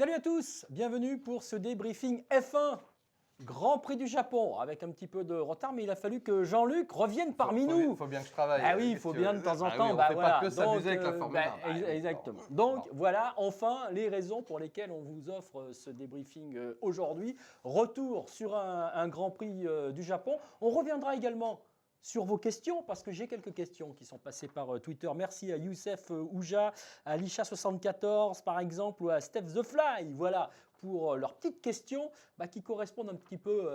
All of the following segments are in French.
Salut à tous, bienvenue pour ce débriefing F1 Grand Prix du Japon, avec un petit peu de retard, mais il a fallu que Jean-Luc revienne parmi nous. Il faut bien que je travaille. Ah oui, il faut bien de temps en temps. On ne fait pas que s'amuser avec la Formule 1. Exactement. Donc voilà, enfin, les raisons pour lesquelles on vous offre ce débriefing aujourd'hui. Retour sur un Grand Prix du Japon. On reviendra également sur vos questions, parce que j'ai quelques questions qui sont passées par Twitter. Merci à Youssef Ouja, à Lisha74 par exemple, ou à Steph The Fly, voilà, pour leurs petites questions qui correspondent un petit peu,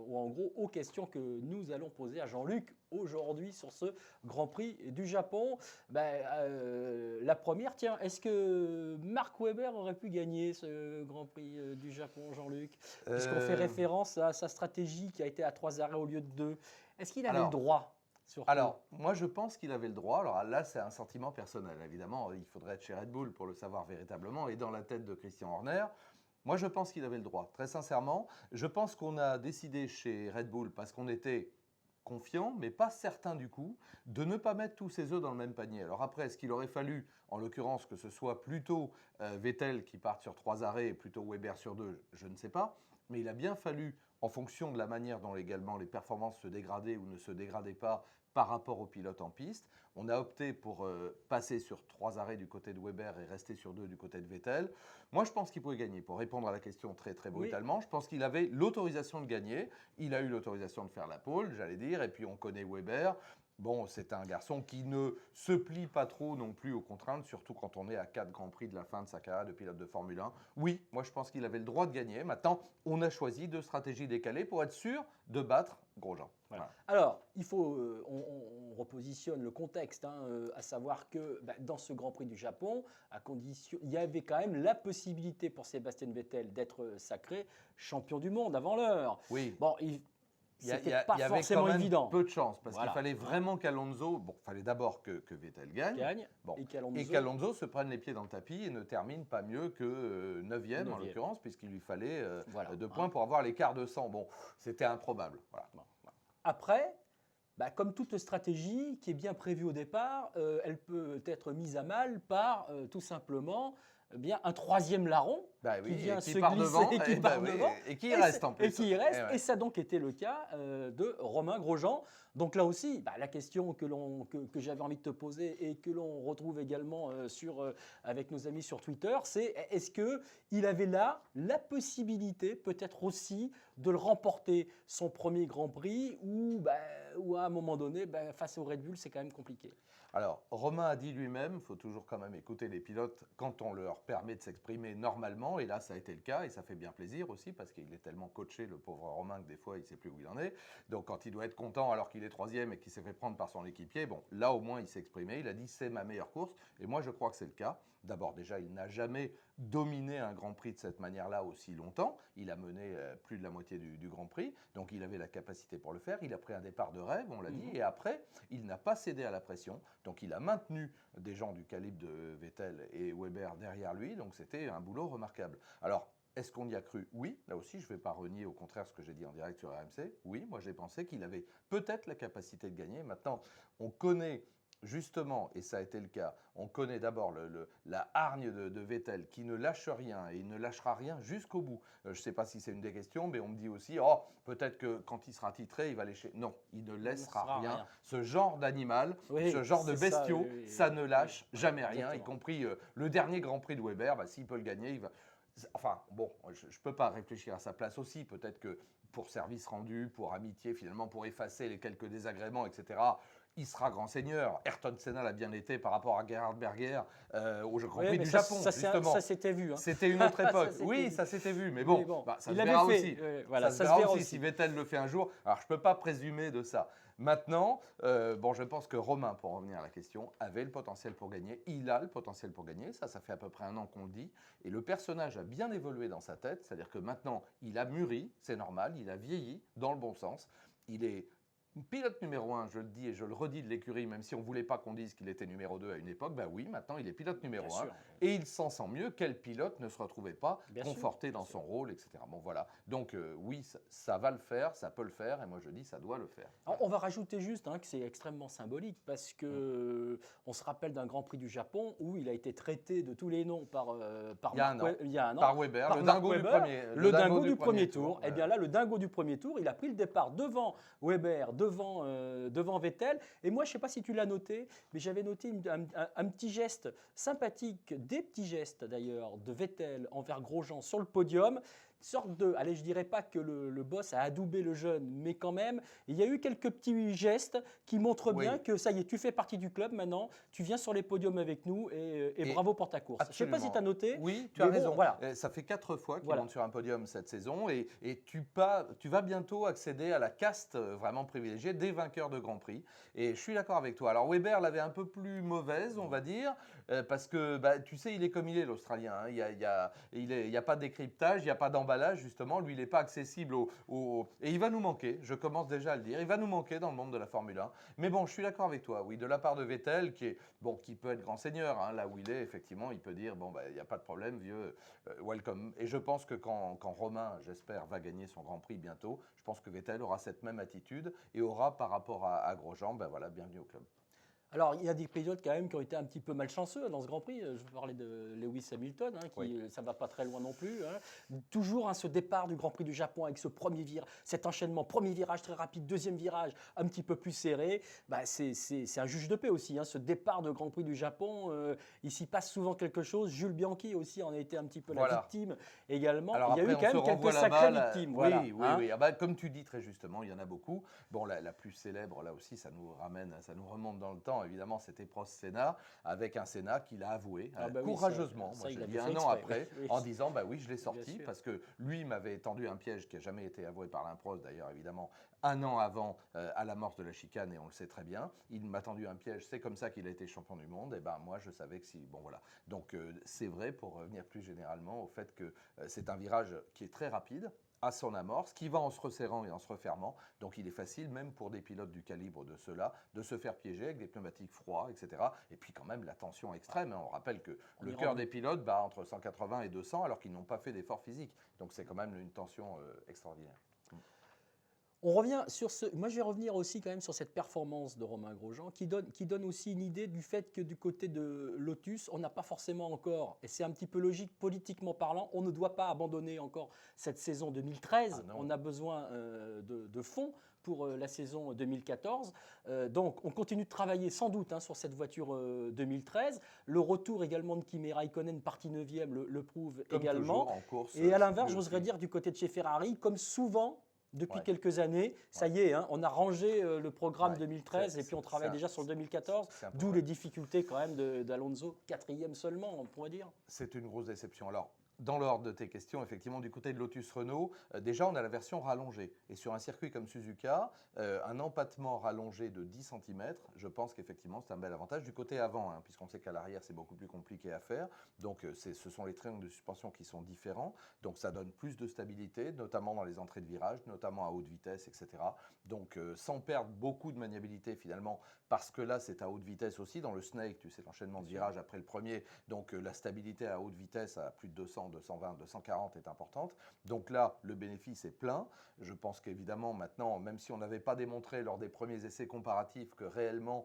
ou en gros, aux questions que nous allons poser à Jean-Luc aujourd'hui sur ce Grand Prix du Japon. La première, tiens, est-ce que Mark Webber aurait pu gagner ce Grand Prix du Japon, Jean-Luc? Puisqu'on fait référence à sa stratégie qui a été à 3 arrêts au lieu de 2. Est-ce qu'il avait le droit surtout? Alors, moi, je pense qu'il avait le droit. Alors là, c'est un sentiment personnel. Évidemment, il faudrait être chez Red Bull pour le savoir véritablement et dans la tête de Christian Horner. Moi, je pense qu'il avait le droit. Très sincèrement, je pense qu'on a décidé chez Red Bull, parce qu'on était confiant, mais pas certain du coup, de ne pas mettre tous ses œufs dans le même panier. Alors après, est-ce qu'il aurait fallu, en l'occurrence, que ce soit plutôt Vettel qui parte sur 3 arrêts et plutôt Webber sur 2, je ne sais pas. Mais il a bien fallu, en fonction de la manière dont également les performances se dégradaient ou ne se dégradaient pas par rapport aux pilotes en piste, on a opté pour passer sur 3 arrêts du côté de Webber et rester sur 2 du côté de Vettel. Moi, je pense qu'il pouvait gagner. Pour répondre à la question très, très brutalement, oui. Je pense qu'il avait l'autorisation de gagner. Il a eu l'autorisation de faire la pole, j'allais dire, et puis on connaît Webber. Bon, c'est un garçon qui ne se plie pas trop non plus aux contraintes, surtout quand on est à 4 Grands Prix de la fin de sa carrière de pilote de Formule 1. Oui, moi je pense qu'il avait le droit de gagner. Maintenant, on a choisi 2 stratégies décalées pour être sûr de battre Grosjean. Voilà. Alors, il faut, on repositionne le contexte, à savoir que dans ce Grand Prix du Japon, il y avait quand même la possibilité pour Sébastien Vettel d'être sacré champion du monde avant l'heure. Oui. Bon, il y avait quand même évident. Peu de chance, parce qu'il fallait vraiment qu'Alonso, il fallait d'abord que Vettel gagne et qu'Alonso se prenne les pieds dans le tapis et ne termine pas mieux que 9e en l'occurrence, puisqu'il lui fallait 2 points pour avoir l'écart de 100. Bon, c'était improbable. Voilà. Après, comme toute stratégie qui est bien prévue au départ, elle peut être mise à mal par tout simplement un 3e larron qui vient se glisser et qui reste en plus. Et qui reste, et ça a donc été le cas de Romain Grosjean. Donc là aussi, la question que j'avais envie de te poser et que l'on retrouve également avec nos amis sur Twitter, c'est est-ce qu'il avait là la possibilité peut-être aussi de le remporter son premier Grand Prix ou à un moment donné, face au Red Bull, c'est quand même compliqué. Alors, Romain a dit lui-même, il faut toujours quand même écouter les pilotes quand on leur permet de s'exprimer normalement, et là ça a été le cas, et ça fait bien plaisir aussi, parce qu'il est tellement coaché, le pauvre Romain, que des fois il ne sait plus où il en est. Donc quand il doit être content alors qu'il est 3e et qu'il s'est fait prendre par son équipier, bon, là au moins il s'est exprimé, il a dit c'est ma meilleure course, et moi je crois que c'est le cas. D'abord déjà, il n'a jamais dominé un Grand Prix de cette manière-là aussi longtemps, il a mené plus de la moitié du Grand Prix, donc il avait la capacité pour le faire, il a pris un départ de rêve, on l'a dit, et après, il n'a pas cédé à la pression, donc il a maintenu des gens du calibre de Vettel et Webber derrière lui, donc c'était un boulot remarquable. Alors, est-ce qu'on y a cru? Oui, là aussi je ne vais pas renier au contraire ce que j'ai dit en direct sur RMC, oui, moi j'ai pensé qu'il avait peut-être la capacité de gagner. Maintenant, on connaît justement, et ça a été le cas, on connaît d'abord la hargne de Vettel qui ne lâche rien et il ne lâchera rien jusqu'au bout. Je ne sais pas si c'est une des questions, mais on me dit aussi, peut-être que quand il sera titré, il va lécher. Non, il ne laissera rien. Ce genre d'animal, ce genre de bestiaux, ça ne lâche jamais rien, y compris le dernier Grand Prix de Webber, s'il peut le gagner, il va... Enfin, bon, je ne peux pas réfléchir à sa place aussi. Peut-être que pour service rendu, pour amitié, finalement, pour effacer les quelques désagréments, etc., il sera grand seigneur. Ayrton Senna l'a bien été par rapport à Gerhard Berger au Grand Prix du Japon, justement. Ça s'était vu. C'était une autre époque. Ça s'était vu, mais bon, ça se verra aussi. Ça se verra aussi si Vettel le fait un jour. Alors, je ne peux pas présumer de ça. Maintenant, je pense que Romain, pour revenir à la question, avait le potentiel pour gagner. Il a le potentiel pour gagner. Ça fait à peu près 1 an qu'on le dit. Et le personnage a bien évolué dans sa tête. C'est-à-dire que maintenant, il a mûri, c'est normal. Il a vieilli dans le bon sens. Il est Pilote numéro 1, je le dis et je le redis de l'écurie, même si on ne voulait pas qu'on dise qu'il était numéro 2 à une époque, bah oui, maintenant il est pilote numéro Bien 1 sûr. et il s'en sent mieux. Quel pilote ne se retrouvait pas Bien conforté sûr, bien dans sûr. son rôle, etc. Bon voilà, donc oui, ça va le faire, ça peut le faire et moi je dis ça doit le faire. Alors, Voilà. on va rajouter juste que c'est extrêmement symbolique parce que on se rappelle d'un Grand Prix du Japon où il a été traité de tous les noms par Il y a Mark un an, il y a un an, par Weber, par le Mark dingo du Webber, premier, le dingo du premier tour. tour. Et bien là, le dingo du premier tour, il a pris le départ devant Weber, devant Vettel. Et moi, je ne sais pas si tu l'as noté, mais j'avais noté un petit geste sympathique, des petits gestes d'ailleurs, de Vettel envers Grosjean sur le podium. Sorte de, allez, je dirais pas que le boss a adoubé le jeune, mais quand même, il y a eu quelques petits gestes qui montrent Oui. bien que ça y est, tu fais partie du club maintenant, tu viens sur les podiums avec nous et bravo pour ta course. Je ne sais pas si tu as noté. Oui, tu mais as bon, raison. Voilà. Ça fait 4 fois qu'il Voilà. monte sur un podium cette saison et tu vas bientôt accéder à la caste vraiment privilégiée des vainqueurs de Grand Prix. Et je suis d'accord avec toi. Alors Weber l'avait un peu plus mauvaise, on va dire, parce que tu sais, il est comme il est, l'Australien. Hein. Il y a pas de décryptage, il n'y a pas d'emballage, justement. Lui, il n'est pas accessible Et il va nous manquer, je commence déjà à le dire, il va nous manquer dans le monde de la Formule 1. Mais bon, je suis d'accord avec toi, oui, de la part de Vettel, qui peut être grand seigneur, hein, là où il est, effectivement, il peut dire, bon, il n'y a pas de problème, vieux, welcome. Et je pense que quand Romain, j'espère, va gagner son Grand Prix bientôt, je pense que Vettel aura cette même attitude et aura, par rapport à Grosjean, voilà, bienvenue au club. Alors, il y a des pilotes quand même qui ont été un petit peu malchanceux dans ce Grand Prix. Je parlais de Lewis Hamilton, qui Oui. ça ne va pas très loin non plus. Toujours ce départ du Grand Prix du Japon avec ce premier virage, cet enchaînement, premier virage très rapide, deuxième virage un petit peu plus serré. C'est un juge de paix aussi. Ce départ de Grand Prix du Japon, il s'y passe souvent quelque chose. Jules Bianchi aussi en a été un petit peu la victime également. Alors il y a après, eu quand même quelques sacrées victimes. Oui, Voilà, oui. Comme tu dis très justement, il y en a beaucoup. Bon, la plus célèbre, là aussi, ça nous remonte dans le temps. Évidemment, c'était Prost Senna, avec un Senna qu'il a avoué courageusement, ça, moi il je l'a dis fait un an exprès, après, oui. en disant oui, je l'ai Bien sorti, sûr. parce que lui m'avait tendu un piège qui n'a jamais été avoué par Alain Prost, d'ailleurs, évidemment, un an avant, à l'amorce de la chicane, et on le sait très bien. Il m'a tendu un piège, c'est comme ça qu'il a été champion du monde, et moi je savais que si. Bon voilà. Donc c'est vrai, pour revenir plus généralement au fait que c'est un virage qui est très rapide, à son amorce, qui va en se resserrant et en se refermant. Donc il est facile, même pour des pilotes du calibre de ceux-là, de se faire piéger avec des pneumatiques froids, etc. Et puis quand même la tension extrême. On rappelle que le cœur des pilotes bat entre 180 et 200 alors qu'ils n'ont pas fait d'effort physique. Donc c'est quand même une tension extraordinaire. On revient sur moi, je vais revenir aussi quand même sur cette performance de Romain Grosjean qui donne aussi une idée du fait que du côté de Lotus, on n'a pas forcément encore, et c'est un petit peu logique politiquement parlant, on ne doit pas abandonner encore cette saison 2013. On a besoin de fonds pour la saison 2014. Donc, on continue de travailler sans doute sur cette voiture 2013. Le retour également de Kimi Raikkonen, partie 9e, le prouve comme également. Toujours, en course, et à l'inverse, j'oserais dire du côté de chez Ferrari, comme souvent, depuis quelques années, ça y est, on a rangé le programme 2013 et puis on travaille déjà sur le 2014, d'où les difficultés quand même d'Alonso, 4e seulement, on pourrait dire. C'est une grosse déception. Alors, dans l'ordre de tes questions, effectivement, du côté de Lotus Renault, déjà, on a la version rallongée. Et sur un circuit comme Suzuka, un empattement rallongé de 10 cm, je pense qu'effectivement, c'est un bel avantage. Du côté avant, puisqu'on sait qu'à l'arrière, c'est beaucoup plus compliqué à faire. Donc, ce sont les triangles de suspension qui sont différents. Donc, ça donne plus de stabilité, notamment dans les entrées de virage, notamment à haute vitesse, etc. Donc, sans perdre beaucoup de maniabilité, finalement, parce que là, c'est à haute vitesse aussi. Dans le Snake, tu sais, l'enchaînement de virages après le premier. Donc, la stabilité à haute vitesse à plus de 200, 220, 240 est importante. Donc là, le bénéfice est plein. Je pense qu'évidemment, maintenant, même si on n'avait pas démontré lors des premiers essais comparatifs que réellement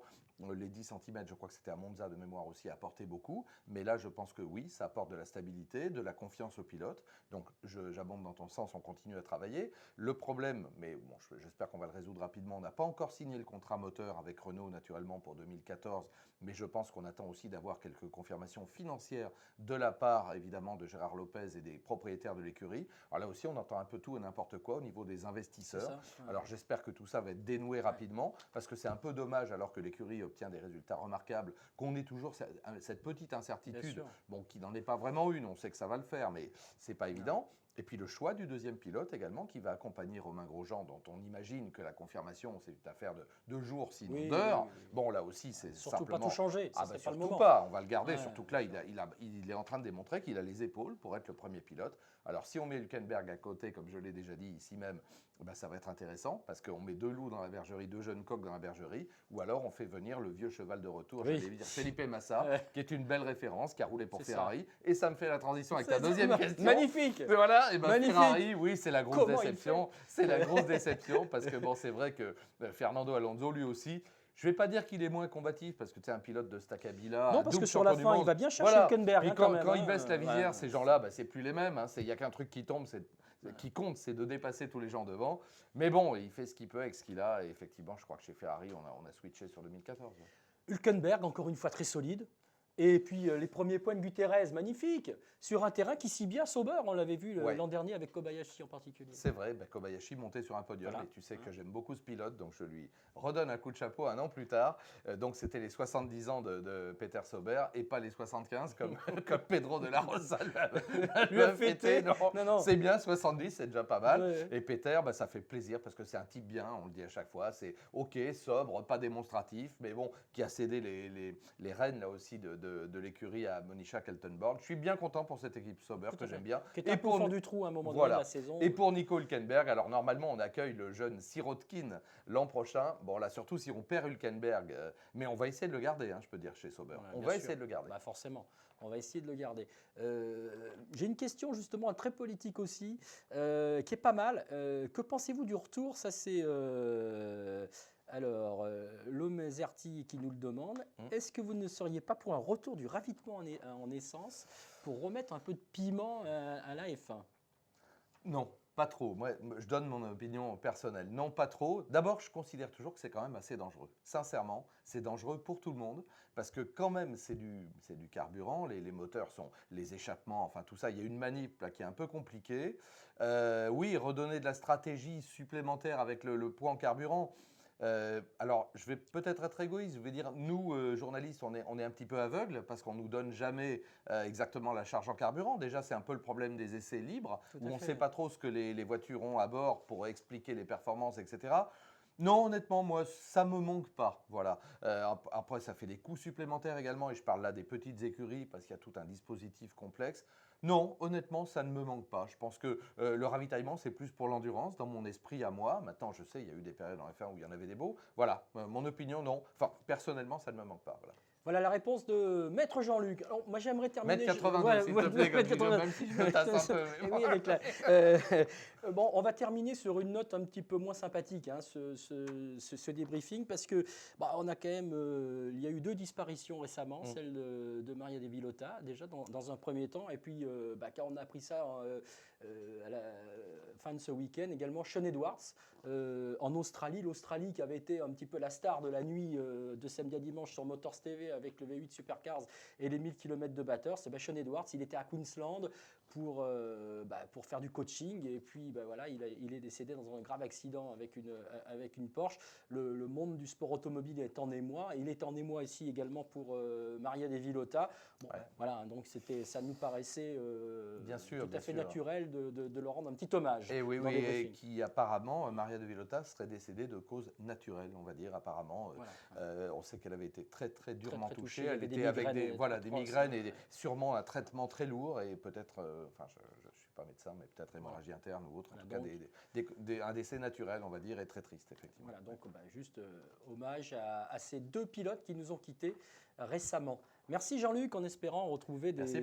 les 10 cm, je crois que c'était à Monza de mémoire aussi, apportaient beaucoup. Mais là, je pense que oui, ça apporte de la stabilité, de la confiance au pilote. Donc, j'abonde dans ton sens, on continue à travailler. Le problème, mais bon, j'espère qu'on va le résoudre rapidement, on n'a pas encore signé le contrat moteur avec Renault, naturellement, pour 2014. Mais je pense qu'on attend aussi d'avoir quelques confirmations financières de la part, évidemment, de Gérard Lopez et des propriétaires de l'écurie. Alors là aussi, on entend un peu tout et n'importe quoi au niveau des investisseurs. Alors, j'espère que tout ça va être dénoué rapidement, parce que c'est un peu dommage, alors que l'écurie obtient des résultats remarquables, qu'on ait toujours cette petite incertitude, qui n'en est pas vraiment une. On sait que ça va le faire, mais c'est pas évident. Et puis le choix du deuxième pilote également, qui va accompagner Romain Grosjean, dont on imagine que la confirmation, c'est une affaire de 2 jours, sinon Oui, d'heures. oui, oui. Bon, là aussi, c'est Surtout simplement... pas tout changer, ça Ah serait bah pas le surtout moment. pas, on va le garder, Ouais. surtout que là, il est en train de démontrer qu'il a les épaules pour être le premier pilote. Alors si on met Hülkenberg à côté, comme je l'ai déjà dit ici même, bah, ça va être intéressant, parce qu'on met 2 loups dans la bergerie, 2 jeunes coqs dans la bergerie, ou alors on fait venir le vieux cheval de retour, Oui. j'allais dire Felipe Massa, Ouais. qui est une belle référence, qui a roulé pour C'est Ferrari. Et ça me fait la transition avec ta C'est deuxième question. magnifique. Et voilà, et ben Magnifique. Ferrari, oui, c'est la grosse Comment il déception. C'est la grosse déception, parce que bon, c'est vrai que Fernando Alonso, lui aussi, je ne vais pas dire qu'il est moins combatif, parce que tu es un pilote de Stacabila. Non, parce que double sur la champion du fin, il monde. va bien chercher Voilà. Hülkenberg. Puis hein, quand, même, quand il hein. baisse la visière, Ouais. ces gens-là, bah, c'est plus les mêmes. Il n'y a qu'un truc qui tombe, qui compte, c'est de dépasser tous les gens devant. Mais bon, il fait ce qu'il peut avec ce qu'il a. Et effectivement, je crois que chez Ferrari, on a switché sur 2014. Hülkenberg, encore une fois très solide. Et puis les premiers points de Gutiérrez, magnifique, sur un terrain qui scie bien Sauber, on l'avait vu Ouais. l'an dernier avec Kobayashi en particulier. C'est vrai, Kobayashi montait sur un podium. Voilà. Et tu sais que j'aime beaucoup ce pilote, donc je lui redonne un coup de chapeau 1 an plus tard. Donc c'était les 70 ans de Peter Sauber et pas les 75 comme Pedro de la Rosa lui a fêté. Non. C'est bien, 70, c'est déjà pas mal. Ouais. Et Peter, ça fait plaisir parce que c'est un type bien, on le dit à chaque fois. C'est OK, sobre, pas démonstratif, mais bon, qui a cédé les rênes là aussi de l'écurie à Monisha Kaltenborg. Je suis bien content pour cette équipe Sauber que j'aime bien. Qui était un peu au fond du trou à un moment donné de la saison. Et pour Nico Hülkenberg, alors normalement on accueille le jeune Sirotkin l'an prochain. Bon là surtout si on perd Hülkenberg, mais on va essayer de le garder, je peux dire, chez Sauber. Ouais, on bien va sûr. essayer de le garder. Bah forcément, on va essayer de le garder. J'ai une question justement très politique aussi, qui est pas mal. Que pensez-vous du retour? Ça c'est l'homme Zerti qui nous le demande. Est-ce que vous ne seriez pas pour un retour du ravitaillement en essence pour remettre un peu de piment à la F1? Non, pas trop. Moi, je donne mon opinion personnelle. Non, pas trop. D'abord, je considère toujours que c'est quand même assez dangereux. Sincèrement, c'est dangereux pour tout le monde parce que quand même, c'est du carburant. Les moteurs sont les échappements, enfin tout ça. Il y a une manip là, qui est un peu compliquée. Oui, redonner de la stratégie supplémentaire avec le poids en carburant. Alors, je vais peut-être être égoïste, je vais dire, nous, journalistes, on est un petit peu aveugles parce qu'on ne nous donne jamais exactement la charge en carburant. Déjà, c'est un peu le problème des essais libres, où on ne sait pas trop ce que les voitures ont à bord pour expliquer les performances, etc. Non, honnêtement, moi, ça ne me manque pas. Voilà. Après, ça fait des coûts supplémentaires également, et je parle là des petites écuries parce qu'il y a tout un dispositif complexe. Non, honnêtement, ça ne me manque pas. Je pense que le ravitaillement, c'est plus pour l'endurance, dans mon esprit à moi. Maintenant, je sais, il y a eu des périodes en F1 où il y en avait des beaux. Voilà, mon opinion, non. Enfin, personnellement, ça ne me manque pas. Voilà. Voilà la réponse de Maître Jean-Luc. Alors, moi, j'aimerais terminer. Mètre 82, s'il te plaît, comme tu dis, même si je me tasse un peu. Et oui, avec bon, on va terminer sur une note un petit peu moins sympathique, ce débriefing, parce que on a quand même, il y a eu 2 disparitions récemment, celle de Maria De Villota, déjà dans un premier temps, et puis quand on a appris ça à la fin de ce week-end, également Sean Edwards en Australie, l'Australie qui avait été un petit peu la star de la nuit de samedi à dimanche sur Motors TV avec le V8 Supercars et les 1000 km de batteurs. C'est Sean Edwards, il était à Queensland pour faire du coaching et puis voilà, il est décédé dans un grave accident avec une Porsche. Le monde du sport automobile est en émoi. Il est en émoi ici également pour Maria De Villota. Bon, voilà, donc ça nous paraissait bien sûr, tout à fait naturel de leur rendre un petit hommage. Et oui, et qui apparemment, Maria De Villota serait décédée de cause naturelle, on va dire, apparemment. Voilà. On sait qu'elle avait été très, très durement touchée. Elle était avec des migraines et sûrement un traitement très lourd et peut-être, je ne suis pas médecin, mais peut-être hémorragie interne ou autre. Voilà, en tout cas, un décès naturel, on va dire, et très triste, effectivement. Voilà, donc juste hommage à ces 2 pilotes qui nous ont quittés récemment. Merci Jean-Luc, en espérant retrouver des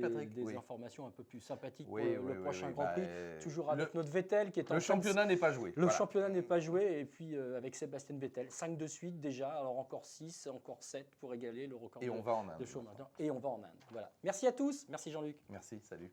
informations un peu plus sympathiques pour le prochain Grand Prix. Toujours avec notre Vettel qui est en Le championnat n'est pas joué. Le championnat n'est pas joué, et puis avec Sébastien Vettel, 5 de suite déjà, alors encore 6, encore 7 pour égaler le record on va en Inde. de Schumacher. Et on va en Inde. Voilà. Merci à tous, merci Jean-Luc. Merci, salut.